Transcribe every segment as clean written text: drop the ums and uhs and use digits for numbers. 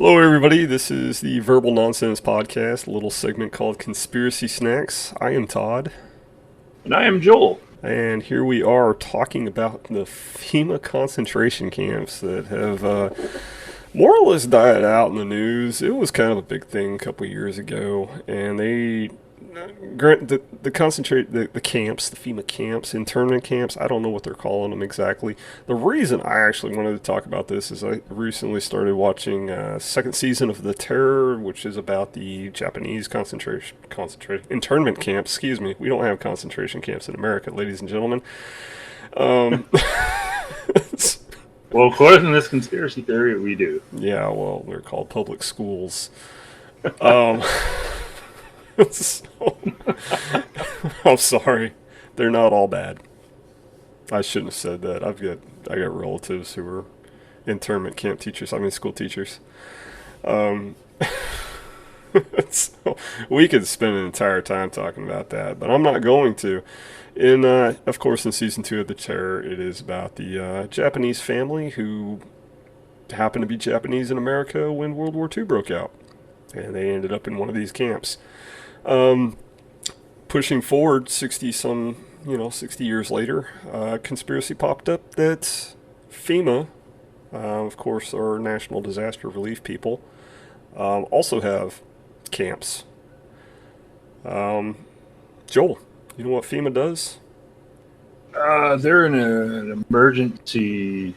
Hello, everybody. This is the Verbal Nonsense Podcast, a little segment called Conspiracy Snacks. I am Todd, And I am Joel. and here we are talking about the FEMA concentration camps that have more or less died out in the news. It was kind of a big thing a couple years ago, and they the camps, the FEMA camps, internment camps. I don't know what they're calling them exactly. The reason I actually wanted to talk about this is I recently started watching second season of The Terror, which is about the Japanese concentration internment camps. Excuse me, we don't have concentration camps in America, ladies and gentlemen. Um, Well, according to this conspiracy theory, we do. yeah, well, they're called public schools. Um, so, I'm sorry, they're not all bad. I shouldn't have said that. I got relatives who are internment camp teachers. I mean, school teachers. Um, so we could spend an entire time talking about that, but I'm not going to. Of course, in season 2 of The Terror, it is about the Japanese family who happened to be Japanese in America when World War II broke out, and they ended up in one of these camps. Pushing forward 60 years later, conspiracy popped up that FEMA, of course, our national disaster relief people, also have camps. Joel, you know what FEMA does? They're in an emergency.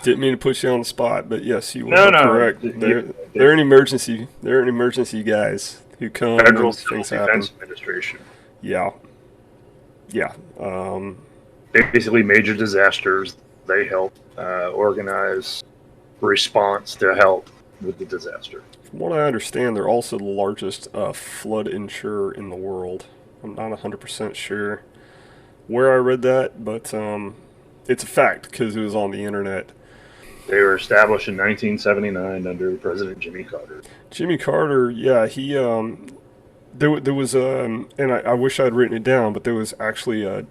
Didn't mean to put you on the spot, but yes, you No, were no. correct. They're an emergency. They're an emergency guys who come Federal when Civil things happen. Defense Administration. Yeah, yeah. Basically, major disasters. They help organize response to help with the disaster. From what I understand, they're also the largest flood insurer in the world. I'm not 100% sure where I read that, but it's a fact because it was on the internet. They were established in 1979 under President Jimmy Carter. Jimmy Carter, yeah, he there was and I wish I'd written it down, but there was actually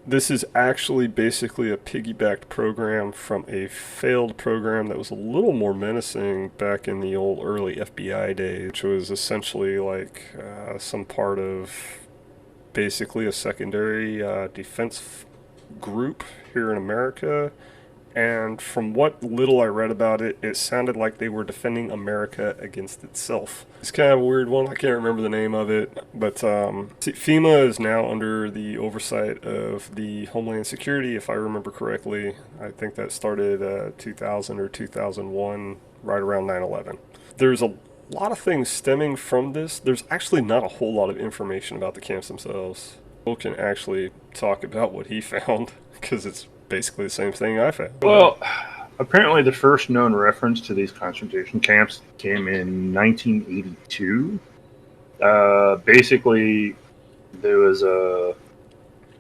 this is actually basically a piggybacked program from a failed program that was a little more menacing back in the old early FBI days, which was essentially like some part of basically a secondary defense group here in America. And from what little I read about it, it sounded like they were defending America against itself. It's kind of a weird one. I can't remember the name of it. But FEMA is now under the oversight of the Homeland Security, if I remember correctly. I think that started 2000 or 2001, right around 9/11. There's a lot of things stemming from this. There's actually not a whole lot of information about the camps themselves. Bill can actually talk about what he found, because it's basically the same thing I found. Well, apparently the first known reference to these concentration camps came in 1982. Basically, there was a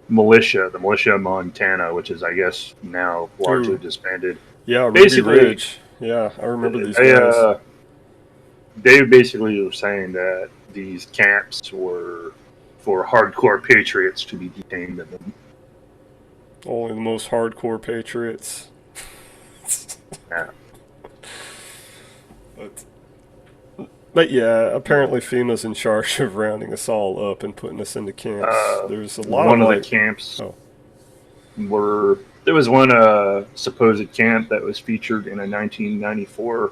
militia, the militia of Montana, which is, I guess, now largely disbanded. Yeah, Ruby Ridge. Yeah, I remember these guys. They basically were saying that these camps were for hardcore patriots to be detained in them. Only the most hardcore patriots. Yeah. But yeah, apparently FEMA's in charge of rounding us all up and putting us into camps. There's a lot one of the camps there was one supposed camp that was featured in a 1994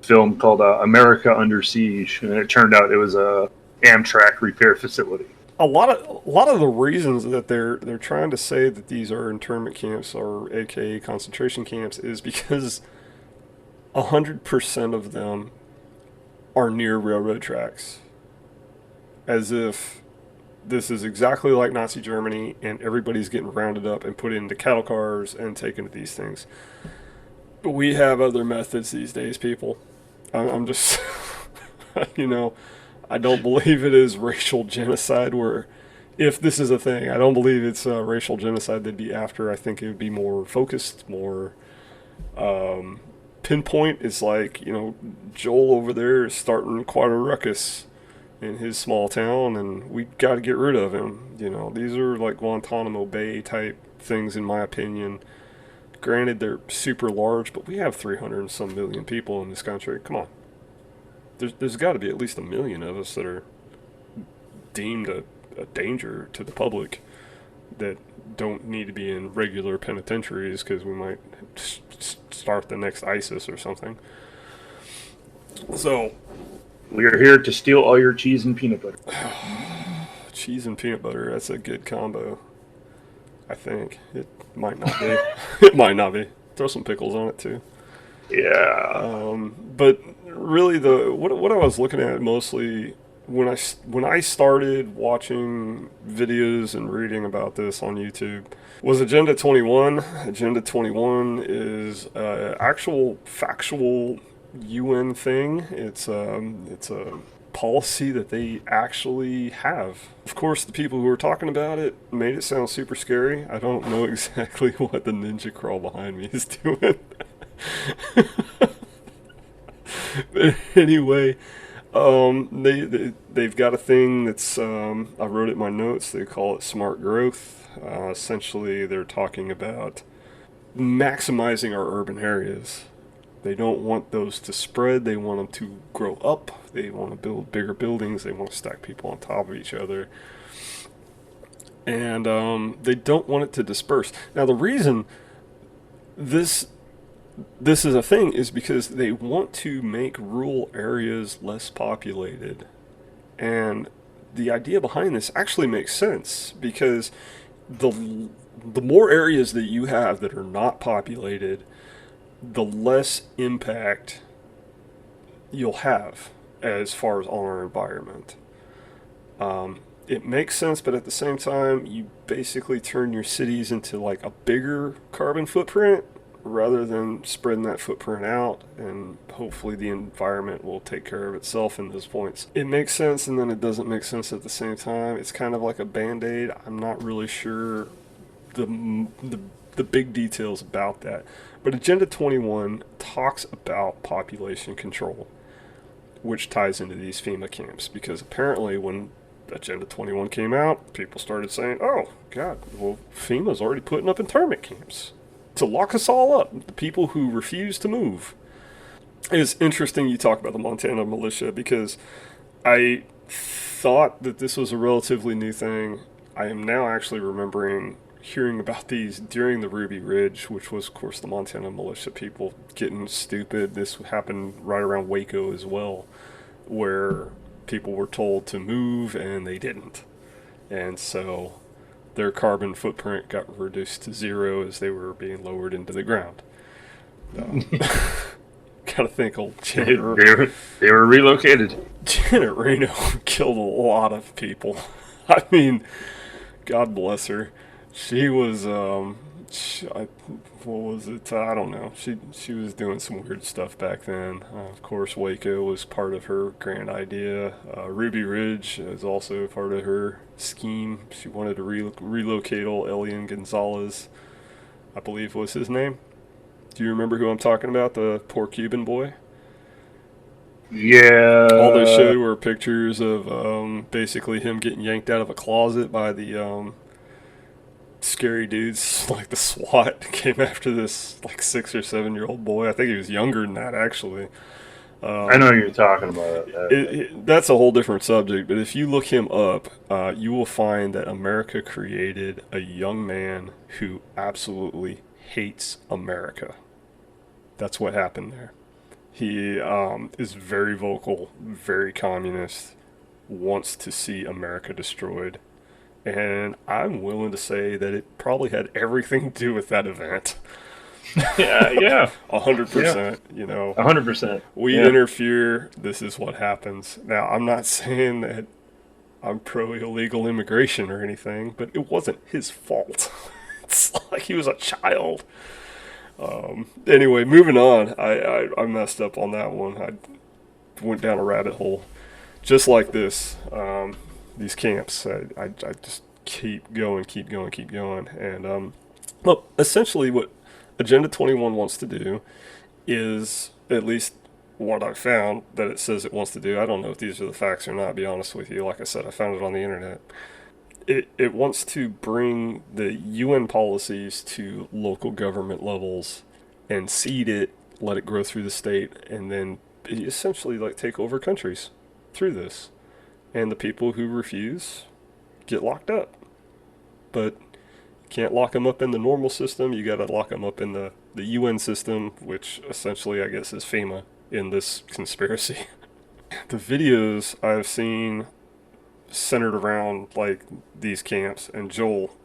film called America Under Siege, and it turned out it was a Amtrak repair facility. A lot of the reasons that they're trying to say that these are internment camps or AKA concentration camps is because 100% of them are near railroad tracks, as if this is exactly like Nazi Germany and everybody's getting rounded up and put into cattle cars and taken to these things. But we have other methods these days, people. I'm just, I don't believe it is racial genocide where, if this is a thing, I don't believe it's racial genocide they'd be after. I think it would be more focused, more pinpoint. It's like, Joel over there is starting quite a ruckus in his small town, and we got to get rid of him. These are like Guantanamo Bay type things, in my opinion. Granted, they're super large, but we have 300 and some million people in this country. Come on. there's got to be at least 1 million of us that are deemed a danger to the public that don't need to be in regular penitentiaries because we might start the next ISIS or something. So We are here to steal all your cheese and peanut butter. cheese and peanut butter, that's a good combo. I think it might not be. It might not be. Throw some pickles on it too. Yeah. But really, what I was looking at mostly when I started watching videos and reading about this on YouTube was Agenda 21. Agenda 21 is actual factual UN thing. It's a policy that they actually have. Of course, the people who were talking about it made it sound super scary. I don't know exactly what the ninja crawl behind me is doing. But anyway, they've got a thing that's I wrote it in my notes. They call it smart growth. Essentially, they're talking about maximizing our urban areas. They don't want those to spread. They want them to grow up. They want to build bigger buildings. They want to stack people on top of each other. And they don't want it to disperse. Now, the reason this is a thing is because they want to make rural areas less populated. And the idea behind this actually makes sense because the more areas that you have that are not populated, the less impact you'll have as far as on our environment. It makes sense, but at the same time, you basically turn your cities into like a bigger carbon footprint rather than spreading that footprint out, and hopefully the environment will take care of itself in those points. It makes sense, and then it doesn't make sense at the same time. It's kind of like a Band-Aid. I'm not really sure the big details about that. But Agenda 21 talks about population control, which ties into these FEMA camps, because apparently when Agenda 21 came out, people started saying, oh, God, well, FEMA's already putting up internment camps to lock us all up, the people who refuse to move. It's interesting you talk about the Montana militia, because I thought that this was a relatively new thing. I am now actually remembering hearing about these during the Ruby Ridge, which was, of course, the Montana militia people getting stupid. This happened right around Waco as well, where people were told to move and they didn't. And so their carbon footprint got reduced to zero as they were being lowered into the ground. Gotta think old Janet. They were relocated. Janet Reno killed a lot of people. I mean, God bless her. She was, what was it? I don't know. She was doing some weird stuff back then. Of course, Waco was part of her grand idea. Ruby Ridge is also part of her scheme. She wanted to relocate old Elian Gonzalez, I believe was his name. Do you remember who I'm talking about? The poor Cuban boy? Yeah. All they showed were pictures of basically him getting yanked out of a closet by the scary dudes, like the SWAT came after this like 6 or 7 year old boy. I think he was younger than that, actually. I know what you're talking about. That's a whole different subject, but if you look him up, you will find that America created a young man who absolutely hates America. That's what happened there. He is very vocal, very communist, wants to see America destroyed. And I'm willing to say that it probably had everything to do with that event. Yeah. 100%, you know. 100%. We interfere, this is what happens. Now, I'm not saying that I'm pro-illegal immigration or anything, but it wasn't his fault. It's like he was a child. Anyway, moving on. I messed up on that one. I went down a rabbit hole. Just like this. These camps, I just keep going. And, well, essentially what Agenda 21 wants to do is, at least what I found that it says it wants to do, I don't know if these are the facts or not, to be honest with you. Like I said, I found it on the internet. It wants to bring the UN policies to local government levels and seed it, let it grow through the state, and then essentially like take over countries through this, and the people who refuse get locked up. But you can't lock them up in the normal system. You got to lock them up in the UN system, which essentially I guess is FEMA in this conspiracy. The videos I've seen centered around like these camps, and Joel,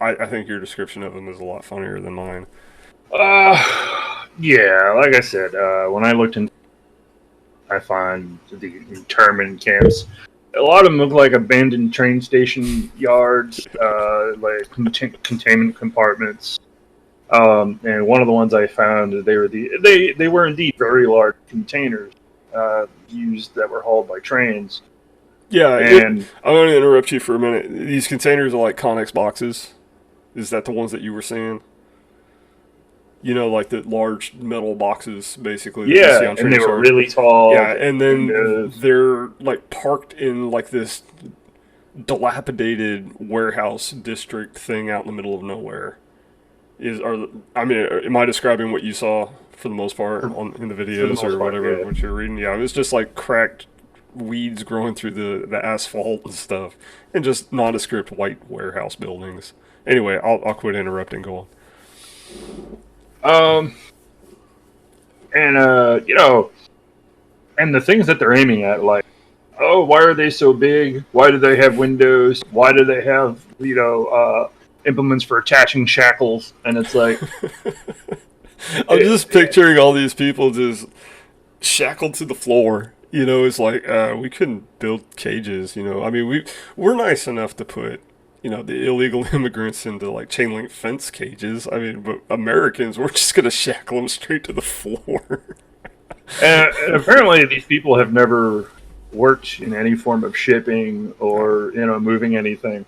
I think your description of them is a lot funnier than mine. Yeah, like I said, when I looked in, I find the internment camps. A lot of them look like abandoned train station yards, like containment compartments. And one of the ones I found, they were indeed very large containers used that were hauled by trains. Yeah, and I'm going to interrupt you for a minute. These containers are like Connex boxes. Is that the ones that you were saying? You know, like the large metal boxes, basically. That yeah, you see on and they were train really tall. Yeah, and then windows. they're like parked in like this dilapidated warehouse district thing out in the middle of nowhere. Am I describing what you saw for the most part in the videos or whatever what you're reading? Yeah, it was just like cracked weeds growing through the asphalt and stuff, and just nondescript white warehouse buildings. Anyway, I'll quit interrupting. Go on. And you know, and the things that they're aiming at, like, oh, why are they so big? Why do they have windows? Why do they have, implements for attaching shackles? And it's like, I'm just picturing all these people just shackled to the floor. You know, it's like we couldn't build cages. You know, I mean, we're nice enough to put, you know, the illegal immigrants into like chain link fence cages. I mean, but Americans, we're just gonna shackle them straight to the floor. and apparently these people have never worked in any form of shipping or, moving anything.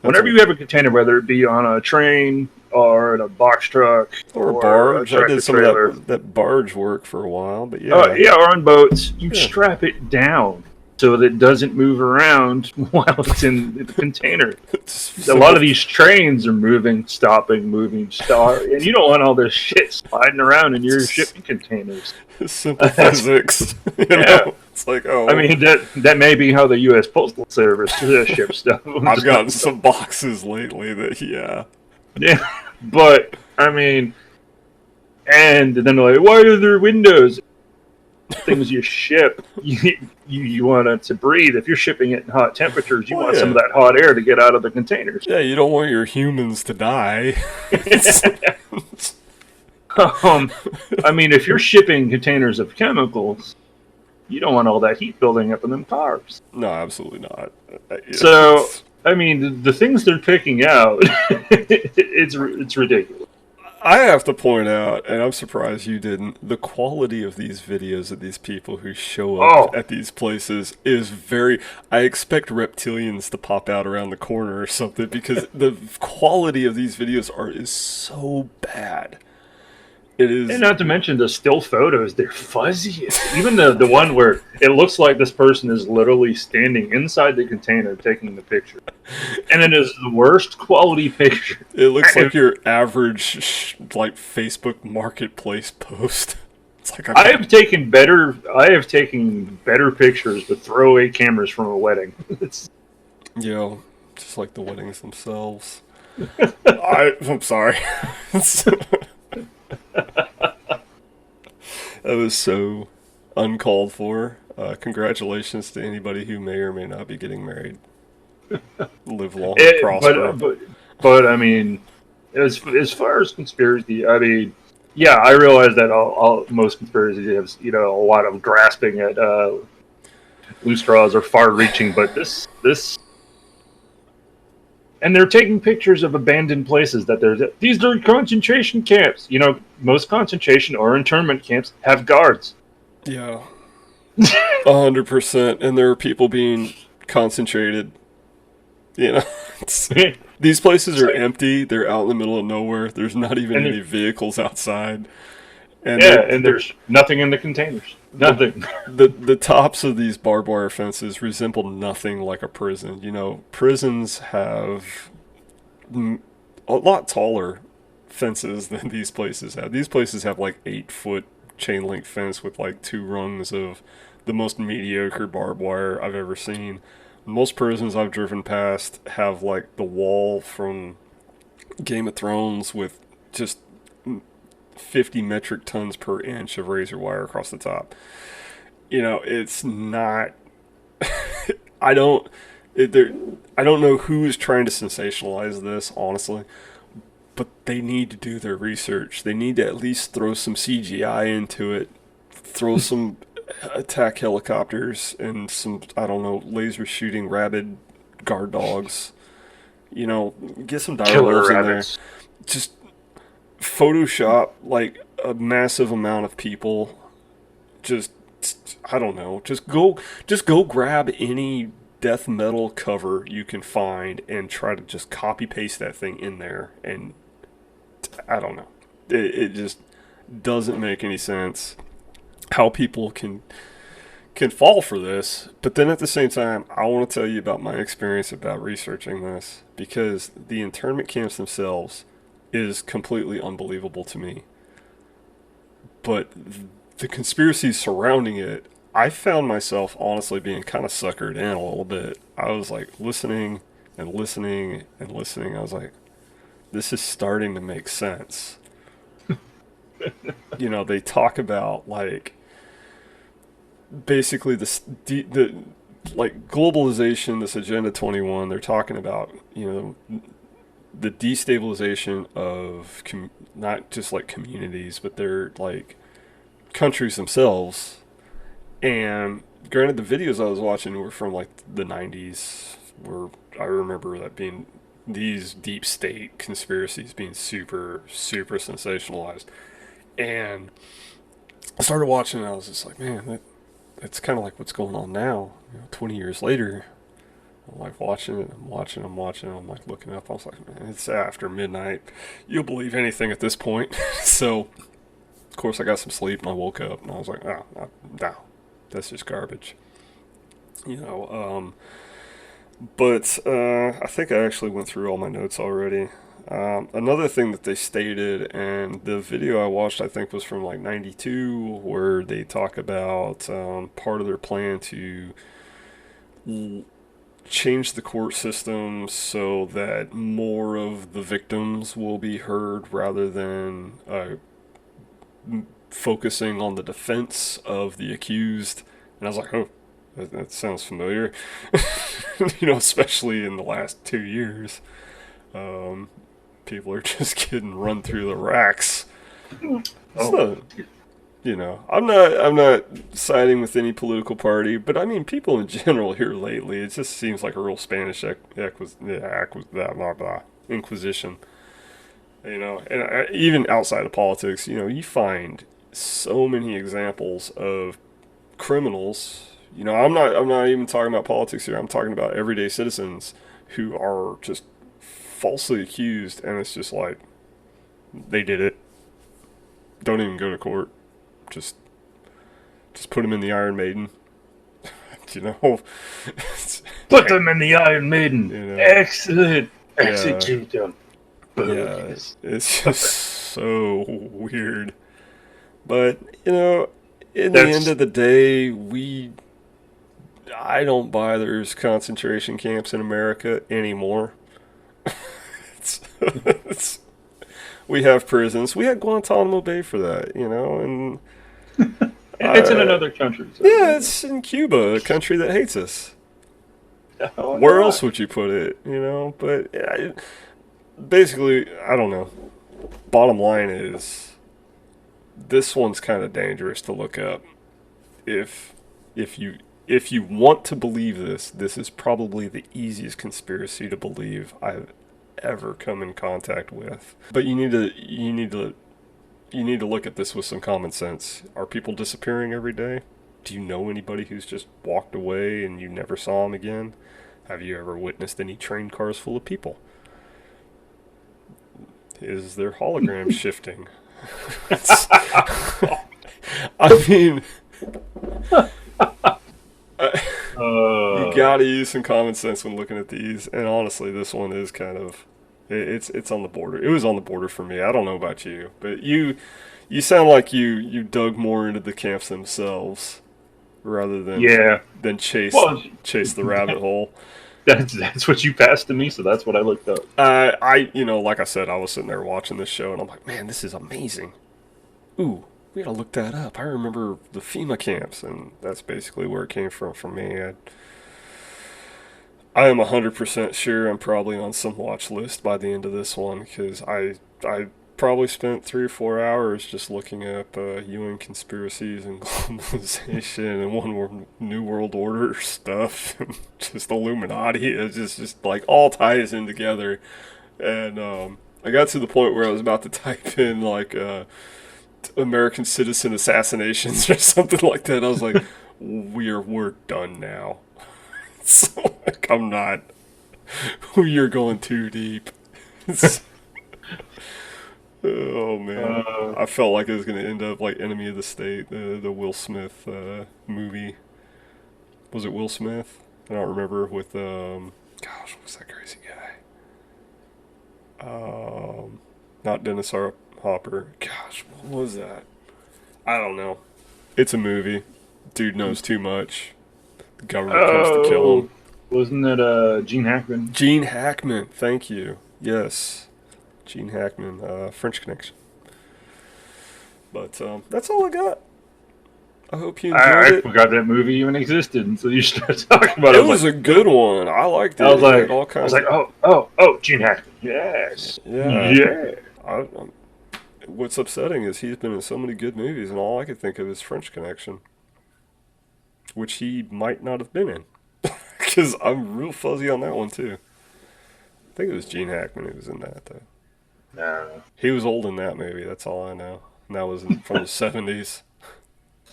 Whenever you have a container, whether it be on a train or in a box truck or a barge, I did some of that barge work for a while, but yeah. Or on boats, you strap it down so that it doesn't move around while it's in the container. A lot of these trains are moving, stopping, and you don't want all this shit sliding around in your shipping containers. Simple physics. Know? It's like, oh. I mean, that may be how the U.S. Postal Service ships stuff. I've gotten some boxes lately that, yeah. Yeah, but, I mean, and then they're like, why are there windows? Things you ship, you want it to breathe. If you're shipping it in hot temperatures, you want some of that hot air to get out of the containers. Yeah, you don't want your humans to die. I mean, if you're shipping containers of chemicals, you don't want all that heat building up in them cars. No, absolutely not. So, I mean, the things they're picking out, it's ridiculous. I have to point out, and I'm surprised you didn't, the quality of these videos of these people who show up at these places is very... I expect reptilians to pop out around the corner or something, because the quality of these videos is so bad. It is... And not to mention the still photos, they're fuzzy. Even the one where it looks like this person is literally standing inside the container taking the picture. And it is the worst quality picture. It looks like your average like Facebook Marketplace post. It's like I have taken better pictures with throwaway cameras from a wedding. Just like the weddings themselves. I'm sorry. That was so uncalled for. Congratulations to anybody who may or may not be getting married. Live long and prosper. But I mean, as far as conspiracy, I mean, yeah, I realize that most conspiracies have a lot of grasping at loose straws or far-reaching, but this. And they're taking pictures of abandoned places these are concentration camps. You know, most concentration or internment camps have guards. Yeah. 100%. And there are people being concentrated. You know, these places are empty. They're out in the middle of nowhere. There's not even any vehicles outside. And there's nothing in the containers. Nothing. The tops of these barbed wire fences resemble nothing like a prison. You know, prisons have a lot taller fences than these places have. These places have like 8-foot chain link fence with like 2 rungs of the most mediocre barbed wire I've ever seen. Most prisons I've driven past have like the wall from Game of Thrones with just 50 metric tons per inch of razor wire across the top. It's not. I don't. I don't know who is trying to sensationalize this, honestly, but they need to do their research. They need to at least throw some CGI into it, throw some attack helicopters and some, I don't know, laser shooting rabid guard dogs. Get some dialogues in there. Just Photoshop like a massive amount of people. Just, I don't know. Just go grab any death metal cover you can find and try to just copy paste that thing in there. And I don't know. It just doesn't make any sense how people can fall for this. But then at the same time, I want to tell you about my experience about researching this, because the internment camps themselves is completely unbelievable to me. But the conspiracies surrounding it, I found myself honestly being kind of suckered in a little bit. I was like listening and listening and listening. I was like, this is starting to make sense. They talk about like basically the like globalization, this Agenda 21. They're talking about the destabilization of not just like communities, but they're like countries themselves. And granted, the videos I was watching were from like the 90s, where I remember that being these deep state conspiracies being super, super sensationalized. And I started watching and I was just like, man, that's kind of like what's going on now, 20 years later. I'm like watching it, I'm like looking up. I was like, man, it's after midnight. You'll believe anything at this point. So, of course, I got some sleep and I woke up and I was like, oh, no, that's just garbage. But I think I actually went through all my notes already. Another thing that they stated, and the video I watched I think was from like 92, where they talk about part of their plan to change the court system so that more of the victims will be heard rather than focusing on the defense of the accused. And I was like, oh, that sounds familiar. Especially in the last 2 years. People are just getting run through the racks. So, I'm not siding with any political party, but I mean, people in general here lately, it just seems like a real Spanish Inquisition. And even outside of politics, you find so many examples of criminals. I'm not even talking about politics here. I'm talking about everyday citizens who are just falsely accused, and it's just like they did it. Don't even go to court. Just put them in the Iron Maiden. Put them in the Iron Maiden. Excellent. Execute them. Yeah, it's just so weird. But in the end of the day, I don't buy there's concentration camps in America anymore. We have prisons. We had Guantanamo Bay for that, and it's in another country. So. Yeah, it's in Cuba, a country that hates us. Where else would you put it? But basically, I don't know. Bottom line is, this one's kind of dangerous to look up. If you want to believe this is probably the easiest conspiracy to believe I've ever come in contact with. But you need to look at this with some common sense. Are people disappearing every day? Do you know anybody who's just walked away and you never saw them again? Have you ever witnessed any train cars full of people? Is their hologram shifting? I mean, you gotta use some common sense when looking at these. And honestly, this one is kind of, it's on the border. It was on the border for me. I don't know about you, but you You sound like you dug more into the camps themselves rather Yeah. than Well, chase the rabbit hole. that's what you passed to me, so that's what I looked up. Like I said, I was sitting there watching this show, and I'm like, man, this is amazing. Ooh, we gotta look that up. I remember the FEMA camps, and that's basically where it came from for me. I am 100% sure I'm probably on some watch list by the end of this one because I probably spent 3 or 4 hours just looking up UN conspiracies and globalization and New World Order stuff, and just Illuminati. It's just like all ties in together, and I got to the point where I was about to type in like American citizen assassinations or something like that. I was like, we're done now. So like, I'm not. You're going too deep. Oh man, I felt like it was gonna end up like Enemy of the State, the Will Smith movie. Was it Will Smith? I don't remember. With gosh, what's that crazy guy? Not Dennis Hopper. Gosh, what was that? I don't know. It's a movie. Dude knows too much. The government comes to kill him. Wasn't it Gene Hackman? Gene Hackman. Thank you. Yes. Gene Hackman, French Connection. But that's all I got. I hope you enjoyed I it. forgot that movie even existed until you started talking about It it. was a good one. I liked it. I was like, all kinds oh, Gene Hackman. Yes. Yeah. What's upsetting is he's been in so many good movies, and all I could think of is French Connection, which he might not have been in. Because I'm real fuzzy on that one, too. I think it was Gene Hackman who was in that, though. No. He was old in that movie, that's all I know. And that was from the 70s.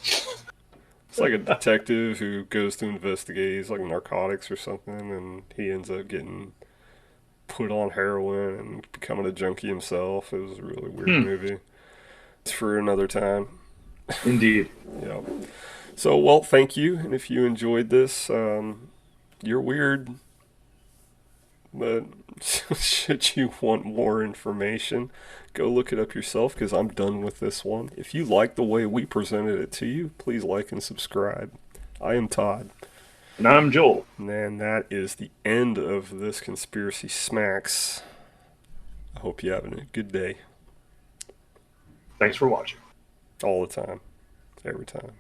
It's like a detective who goes to investigate. He's like narcotics or something, and he ends up getting put on heroin and becoming a junkie himself. It was a really weird movie. It's for another time. Indeed. Yeah. So, well, thank you. And if you enjoyed this, you're weird. But should you want more information, go look it up yourself because I'm done with this one. If you like the way we presented it to you, please like and subscribe. I am Todd. And I'm Joel. And that is the end of this Conspiracy Smacks. I hope you're having a good day. Thanks for watching. All the time. Every time.